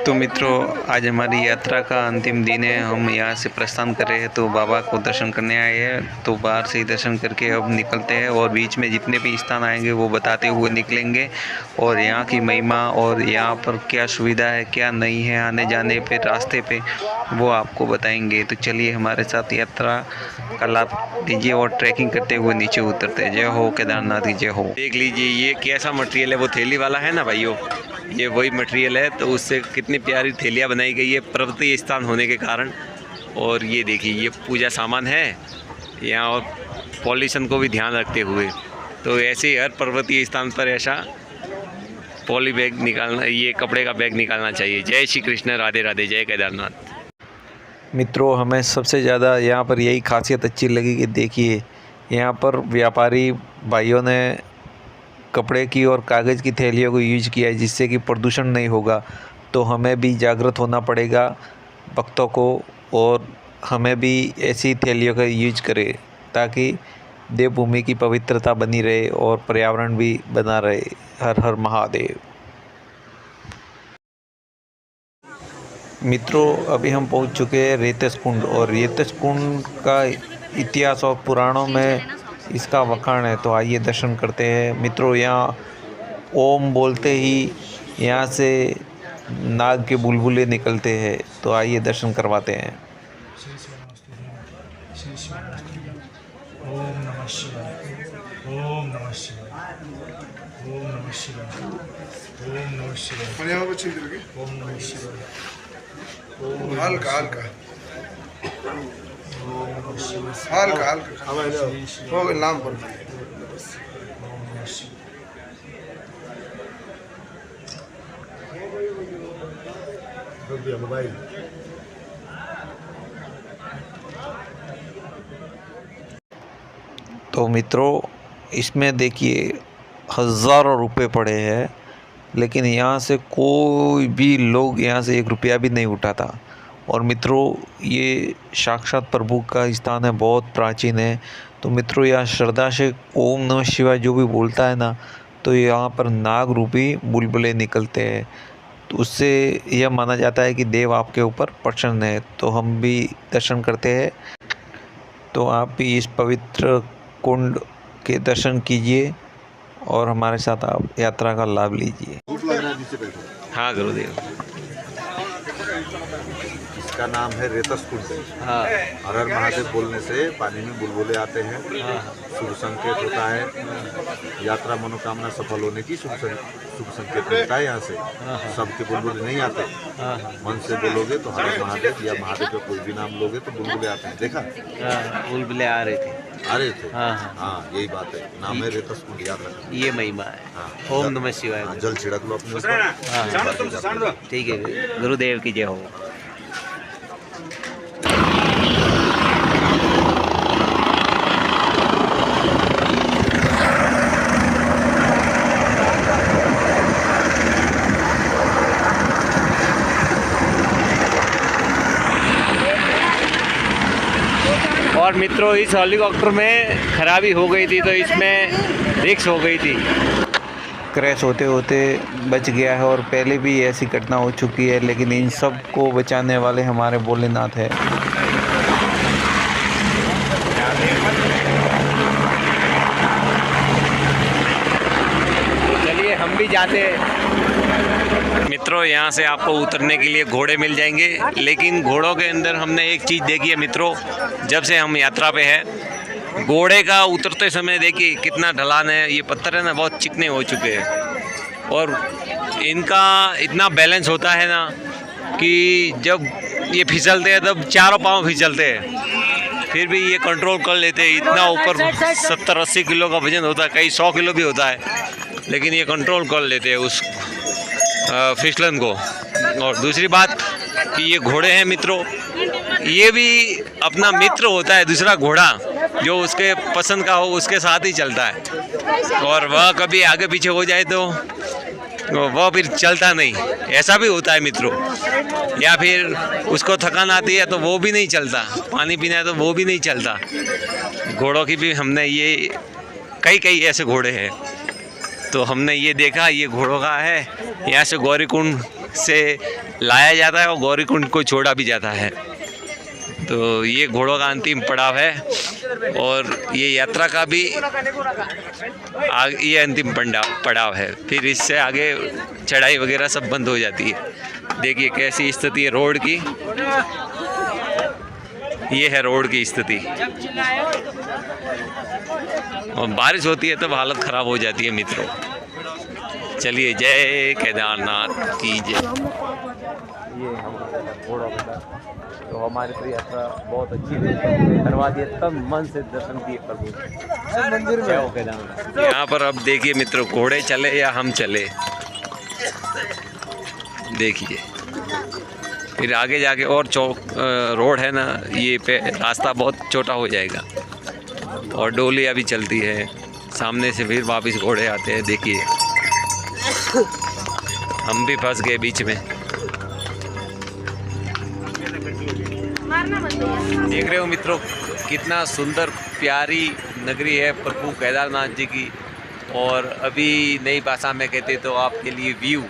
तो मित्रों, आज हमारी यात्रा का अंतिम दिन है। हम यहाँ से प्रस्थान कर रहे हैं, तो बाबा को दर्शन करने आए हैं। तो बाहर से ही दर्शन करके अब निकलते हैं और बीच में जितने भी स्थान आएंगे वो बताते हुए निकलेंगे, और यहाँ की महिमा और यहाँ पर क्या सुविधा है क्या नहीं है आने जाने पे रास्ते पे वो आपको बताएंगे। तो चलिए हमारे साथ यात्रा का लाभ लीजिए और ट्रैकिंग करते हुए नीचे उतरते हैं। जय हो केदारनाथ की जय हो। देख लीजिए ये कैसा मटेरियल है, वो थैली वाला है ना भाइयों, ये वही मटेरियल है। तो उससे कितनी प्यारी थैलियाँ बनाई गई है पर्वतीय स्थान होने के कारण। और ये देखिए ये पूजा सामान है यहाँ, और पॉल्यूशन को भी ध्यान रखते हुए। तो ऐसे ही हर पर्वतीय स्थान पर ऐसा पॉली बैग निकालना, ये कपड़े का बैग निकालना चाहिए। जय श्री कृष्ण, राधे राधे, जय केदारनाथ। मित्रों, हमें सबसे ज़्यादा यहाँ पर यही खासियत अच्छी लगी कि देखिए यहाँ पर व्यापारी भाइयों ने कपड़े की और कागज़ की थैलियों को यूज किया है, जिससे कि प्रदूषण नहीं होगा। तो हमें भी जागृत होना पड़ेगा भक्तों को, और हमें भी ऐसी थैलियों का यूज करें ताकि देवभूमि की पवित्रता बनी रहे और पर्यावरण भी बना रहे। हर हर महादेव। मित्रों, अभी हम पहुंच चुके हैं रेतस कुंड, और रेतस कुंड का इतिहास और पुराणों में इसका वखाण है। तो आइए दर्शन करते हैं। मित्रों, यहाँ ओम बोलते ही यहाँ से नाग के बुलबुले निकलते हैं। तो आइए दर्शन करवाते हैं। ओम नमः शिवाय, ओम नमः शिवाय, ओम नमः शिवाय, ओम नमः शिवाय, ओम नमः शिवाय, हल्का हल्का हल्का हल्का हो गया नाम पर। तो मित्रों, इसमें देखिए हज़ारों रुपए पड़े हैं, लेकिन यहाँ से कोई भी लोग यहाँ से 1 रुपया भी नहीं उठाता। और मित्रों, ये साक्षात प्रभु का स्थान है, बहुत प्राचीन है। तो मित्रों, यहाँ श्रद्धा से ओम नमः शिवाय जो भी बोलता है ना, तो यहाँ पर नाग रूपी बुलबुले निकलते हैं। तो उससे यह माना जाता है कि देव आपके ऊपर प्रसन्न है। तो हम भी दर्शन करते हैं। तो आप भी इस पवित्र कुंड के दर्शन कीजिए और हमारे साथ आप यात्रा का लाभ लीजिए। हाँ गुरुदेव। इसका नाम है रेतस कुंड। हाँ। हर हर महादेव बोलने से पानी में बुलबुले आते हैं। हाँ। शुभ संकेत होता है, यात्रा मनोकामना सफल होने की शुभ संकेत मिलता है। यहाँ से सबके बुलबुले नहीं आते। मन से बोलोगे तो हर हर महादेव या महादेव का कोई भी नाम लोगे तो बुलबुले आते हैं। देखा बुलबुले आ रहे थे। हाँ, यही बात है। नाम है रेतस कुंड, याद रखना। ये महिमा है। हाँ, ओम नमः शिवाय। जल छिड़क लो अपने ऊपर। ठीक है, गुरुदेव की जय हो। और मित्रों, इस हेलीकॉप्टर में खराबी हो गई थी, तो इसमें रिस्क हो गई थी। क्रैश होते होते बच गया है, और पहले भी ऐसी घटना हो चुकी है, लेकिन इन सब को बचाने वाले हमारे भोलेनाथ है। चलिए हम भी जाते हैं। मित्रों, यहाँ से आपको उतरने के लिए घोड़े मिल जाएंगे, लेकिन घोड़ों के अंदर हमने एक चीज़ देखी है मित्रों, जब से हम यात्रा पे है, घोड़े का उतरते समय देखिए कितना ढलान है। ये पत्थर है ना, बहुत चिकने हो चुके हैं, और इनका इतना बैलेंस होता है ना कि जब ये फिसलते हैं तब चारों पाँव फिसलते हैं, फिर भी ये कंट्रोल कर लेते हैं। इतना ऊपर 70-80 किलो का वजन होता है, कई 100 किलो भी होता है, लेकिन ये कंट्रोल कर लेते हैं उस फिसलन को। और दूसरी बात कि ये घोड़े हैं मित्रों, ये भी अपना मित्र होता है, दूसरा घोड़ा जो उसके पसंद का हो उसके साथ ही चलता है, और वह कभी आगे पीछे हो जाए तो वह फिर चलता नहीं। ऐसा भी होता है मित्रों। या फिर उसको थकान आती है तो वो भी नहीं चलता, पानी पीना है तो वो भी नहीं चलता। घोड़ों की भी हमने ये कई ऐसे घोड़े हैं। तो हमने ये देखा, ये घोड़ों का है, यहाँ से गौरीकुंड से लाया जाता है और गौरीकुंड को छोड़ा भी जाता है। तो ये घोड़ों का अंतिम पड़ाव है और ये यात्रा का भी ये अंतिम पड़ाव है। फिर इससे आगे चढ़ाई वगैरह सब बंद हो जाती है। देखिए कैसी स्थिति है रोड की, ये है रोड की स्थिति। और बारिश होती है तब हालत ख़राब हो जाती है मित्रों। चलिए, जय केदारनाथ की जय। ये हमारा घोड़ा बेटा, तो हमारी तो यात्रा बहुत अच्छी रही, करवा दिए, तब मन से दर्शन किए प्रभु मंदिर में हो केदारनाथ। यहाँ पर अब देखिए मित्रों, घोड़े चले या हम चले, देखिए फिर आगे जाके और रोड है ना, ये पे रास्ता बहुत छोटा हो जाएगा और डोलियाँ भी चलती है सामने से, फिर वापस घोड़े आते हैं। देखिए हम भी फंस गए बीच में। देख रहे हो मित्रों, कितना सुंदर प्यारी नगरी है प्रभु केदारनाथ जी की। और अभी नई भाषा में कहते तो आपके लिए व्यू,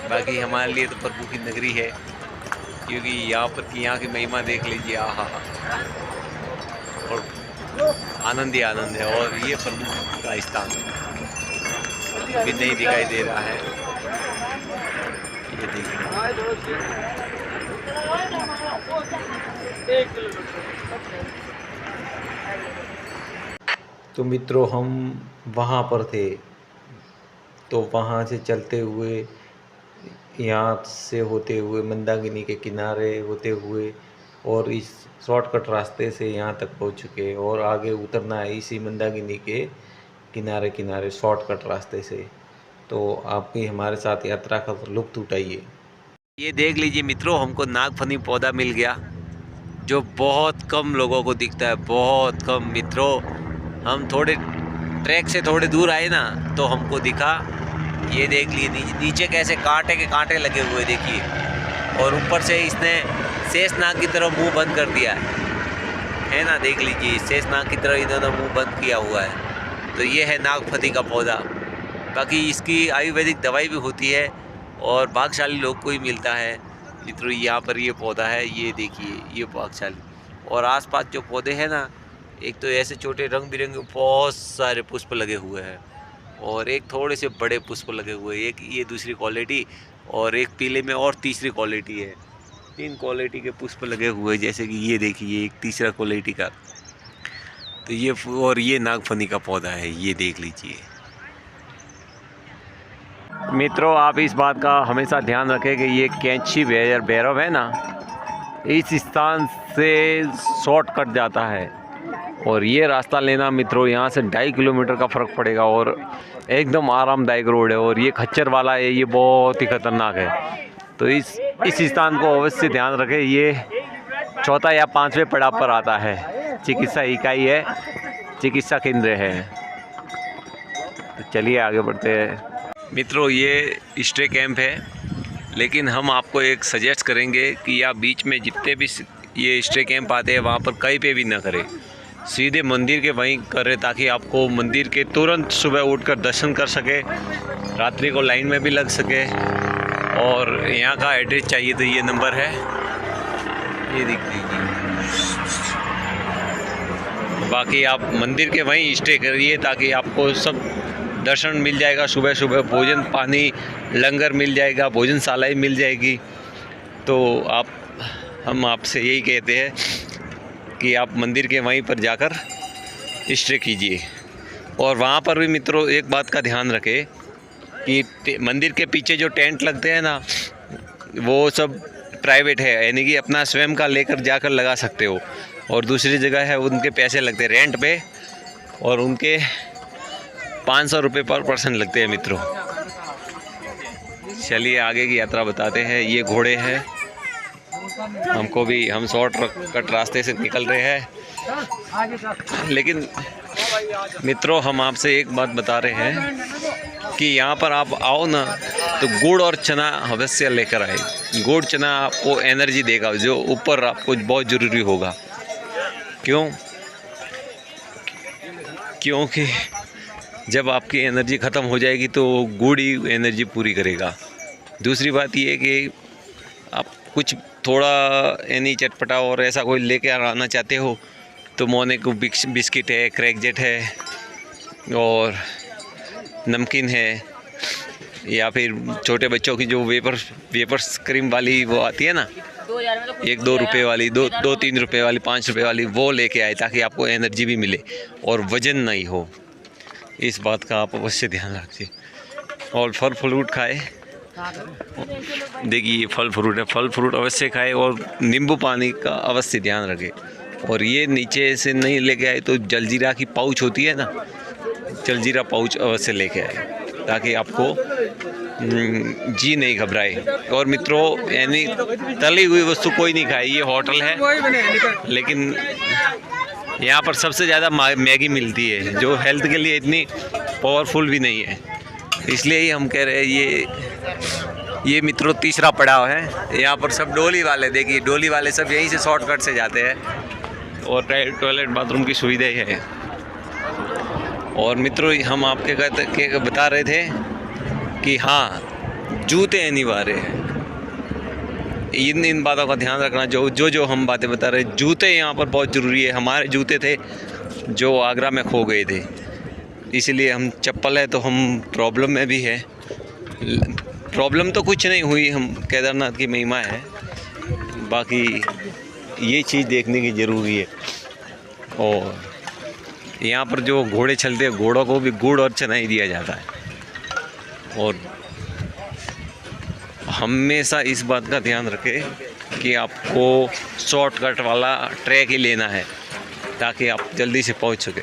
बाकी हमारे लिए तो प्रभु की नगरी है, क्योंकि यहाँ पर की यहाँ की महिमा देख लीजिए। आहा, और आनंद ही आनंद है। और ये प्रभु का स्थान अभी नहीं दिखाई दे रहा है, ये देखिए। तो मित्रों, हम वहाँ पर थे, तो वहाँ से चलते हुए, यहाँ से होते हुए, मंदाकिनी के किनारे होते हुए और इस शॉर्टकट रास्ते से यहाँ तक पहुँच चुके, और आगे उतरना है इसी मंदाकिनी के किनारे किनारे शॉर्टकट रास्ते से। तो आप भी हमारे साथ यात्रा का लुत्फ़ उठाइए। ये देख लीजिए मित्रों, हमको नागफनी पौधा मिल गया, जो बहुत कम लोगों को दिखता है, बहुत कम मित्रों। हम थोड़े ट्रैक से थोड़े दूर आए ना, तो हमको दिखा। ये देख लीजिए नीचे कैसे कांटे के कांटे लगे हुए, देखिए। और ऊपर से इसने शेषनाग की तरह मुंह बंद कर दिया है ना, देख लीजिए शेषनाग की तरह इन्होंने मुंह बंद किया हुआ है। तो ये है नागफनी का पौधा। बाकी इसकी आयुर्वेदिक दवाई भी होती है और भाग्यशाली लोग को ही मिलता है मित्रों। यहाँ पर ये पौधा है, ये देखिए, ये भाग्यशाली। और आसपास जो पौधे हैं ना, एक तो ऐसे छोटे रंग बिरंगे बहुत सारे पुष्प लगे हुए हैं, और एक थोड़े से बड़े पुष्प लगे हुए हैं। एक ये दूसरी क्वालिटी, और एक पीले में और तीसरी क्वालिटी है। 3 क्वालिटी के पुष्प लगे हुए हैं, जैसे कि ये देखिए एक तीसरा क्वालिटी का। तो ये, और ये नागफनी का पौधा है, ये देख लीजिए मित्रों। आप इस बात का हमेशा ध्यान रखें कि ये कैंची भैरव है ना, इस स्थान से शॉर्टकट जाता है। और ये रास्ता लेना मित्रों, यहाँ से 2.5 किलोमीटर का फ़र्क पड़ेगा, और एकदम आरामदायक रोड है। और ये खच्चर वाला है, ये बहुत ही ख़तरनाक है। तो इस स्थान को अवश्य ध्यान रखें। ये 4 या 5वें पड़ाव पर आता है। चिकित्सा इकाई है, चिकित्सा केंद्र है। तो चलिए आगे बढ़ते हैं मित्रों। ये स्टे कैंप है, लेकिन हम आपको एक सजेस्ट करेंगे कि आप बीच में जितने भी ये स्टे कैंप आते हैं, वहाँ पर कहीं पे भी ना करें, सीधे मंदिर के वहीं करें, ताकि आपको मंदिर के तुरंत सुबह उठकर दर्शन कर सके, रात्रि को लाइन में भी लग सके। और यहाँ का एड्रेस चाहिए तो ये नंबर है, ये दिख लीजिए। बाकी आप मंदिर के वहीं स्टे करिए, ताकि आपको सब दर्शन मिल जाएगा। सुबह सुबह भोजन पानी लंगर मिल जाएगा, भोजनशाला मिल जाएगी। तो हम आपसे यही कहते हैं कि आप मंदिर के वहीं पर जाकर स्टे कीजिए। और वहाँ पर भी मित्रों एक बात का ध्यान रखें कि मंदिर के पीछे जो टेंट लगते हैं ना, वो सब प्राइवेट है, यानी कि अपना स्वयं का लेकर जाकर लगा सकते हो। और दूसरी जगह है उनके पैसे लगते हैं रेंट पे, और उनके 500 रुपये पर पर्सन लगते हैं मित्रों। चलिए आगे की यात्रा बताते हैं। ये घोड़े हैं, हम शॉर्ट कट रास्ते से निकल रहे हैं। लेकिन मित्रों, हम आपसे एक बात बता रहे हैं कि यहाँ पर आप आओ ना, तो गुड़ और चना अवश्य लेकर आए। गुड़ चना आपको एनर्जी देगा, जो ऊपर आपको बहुत ज़रूरी होगा। क्योंकि जब आपकी एनर्जी ख़त्म हो जाएगी तो गुड़ ही एनर्जी पूरी करेगा। दूसरी बात ये है कि आप कुछ थोड़ा यानी चटपटा और ऐसा कोई लेके आना चाहते हो तो मोनेको बिस्किट है, क्रैकजेट है और नमकीन है, या फिर छोटे बच्चों की जो वेपर्स क्रीम वाली वो आती है ना, 1-2 रुपये वाली, 2-3 रुपये वाली, 5 रुपये वाली, वो लेके आए ताकि आपको एनर्जी भी मिले और वज़न नहीं हो। इस बात का आप अवश्य ध्यान रखिए। और फल फ्रूट खाए, देखिए ये फल फ्रूट है, फल फ्रूट अवश्य खाए और नींबू पानी का अवश्य ध्यान रखें। और ये नीचे से नहीं लेके आए तो जलजीरा की पाउच होती है ना, जलजीरा पाउच अवश्य लेके आए ताकि आपको जी नहीं घबराए। और मित्रों, यानी तली हुई वस्तु कोई नहीं खाए। ये होटल है लेकिन यहाँ पर सबसे ज़्यादा मैगी मिलती है जो हेल्थ के लिए इतनी पावरफुल भी नहीं है। इसलिए ही हम कह रहे हैं ये मित्रों तीसरा पड़ाव है। यहाँ पर सब डोली वाले, देखिए डोली वाले सब यहीं से शॉर्टकट से जाते हैं और टॉयलेट बाथरूम की सुविधाएं है। और मित्रों, हम आपके बता रहे थे कि हाँ, जूते अनिवार्य हैं। इन बातों का ध्यान रखना। जो हम बातें बता रहे, जूते यहाँ पर बहुत ज़रूरी है। हमारे जूते थे जो आगरा में खो गए थे, इसलिए हम चप्पल है तो हम प्रॉब्लम में भी है। प्रॉब्लम तो कुछ नहीं हुई, हम केदारनाथ की महिमा है। बाकी ये चीज़ देखने की ज़रूरी है। और यहाँ पर जो घोड़े चलते हैं, घोड़ों को भी गुड़ और चना ही दिया जाता है। और हमेशा इस बात का ध्यान रखें कि आपको शॉर्टकट वाला ट्रैक ही लेना है ताकि आप जल्दी से पहुंच सके।